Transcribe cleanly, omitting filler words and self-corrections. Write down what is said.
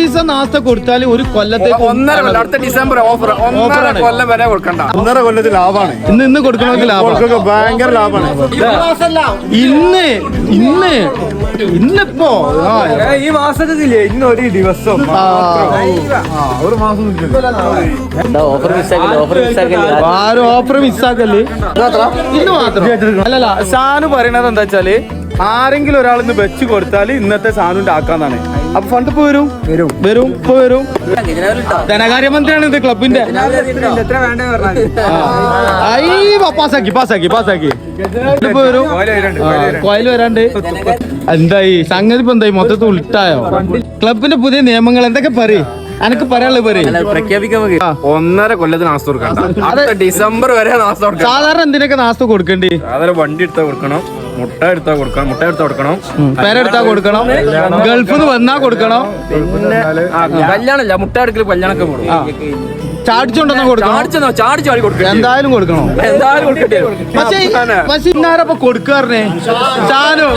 ദിവസം നാസ്ത കൊടുത്താൽ ഒരു കൊല്ലത്തേക്ക് 1.5 കൊല്ലം അടുത്ത ഡിസംബർ ഓഫർ 1.5 കൊല്ലം വരെ കൊടുക്കണ്ട. 1.5 കൊല്ലത്തിൽ ലാഭമാണ്. ഇന്ന് കൊടുക്കണമെങ്കിൽ ലാഭം ഭയങ്കര ലാഭമാണ്. ഇന്നിപ്പോ ഈ മാസത്തില്ലേ ഇന്ന് ഒരു ദിവസം ഒരു മാസം ആരും ഓഫർ മിസ്സാക്കല്ലേ ഇന്ന് മാത്രം. അല്ലല്ല സാനു പറയണത് എന്താ വെച്ചാല് ആരെങ്കിലും ഒരാളിന്ന് വെച്ച് കൊടുത്താൽ ഇന്നത്തെ സാനുവിന്റെ ആക്കാന്നാണ്. അപ്പൊ ഫണ്ട് ഇപ്പൊ വരും ഇപ്പൊ വരും. ധനകാര്യമന്ത്രിയാണ് ഇത് ക്ലബിന്റെ. പാസാക്കി ഇപ്പൊ വരും. കോയിൽ വരാണ്ട് എന്തായി സംഗതി ഇപ്പൊ എന്തായി മൊത്തത്തിൽ ഉൾട്ടായോ? ക്ലബിന്റെ പുതിയ നിയമങ്ങൾ എന്തൊക്കെ പറയും? അനക്ക് പറയാനുള്ളത് പറയും. 1.5 കൊല്ലത്തിന് നാസ്ത കൊടുക്കണ്ട. ഡിസംബർ വരെ നാസ്ത കൊടുക്കണം. സാധാരണ എന്തിനൊക്കെ നാസ്ത കൊടുക്കണ്ടേ? സാധാരണ വണ്ടി എടുത്താ കൊടുക്കണം, മുട്ട എടുത്താ കൊടുക്കണം, പേരെടുത്താ കൊടുക്കണം, ഗൾഫിൽ നിന്ന് വന്നാ കൊടുക്കണം. പിന്നെ കല്യാണല്ല മുട്ട എടുക്കൽ കല്യാണൊക്കെ പോകും. ചാടിച്ചോണ്ടെന്നാ കൊടുക്കണം. ചാടി കൊടുക്കണം. എന്തായാലും കൊടുക്കണോ? എന്തായാലും കൊടുക്കട്ടെ. പക്ഷെ ഇന്നാരപ്പൊ കൊടുക്കാറിനെ സാനു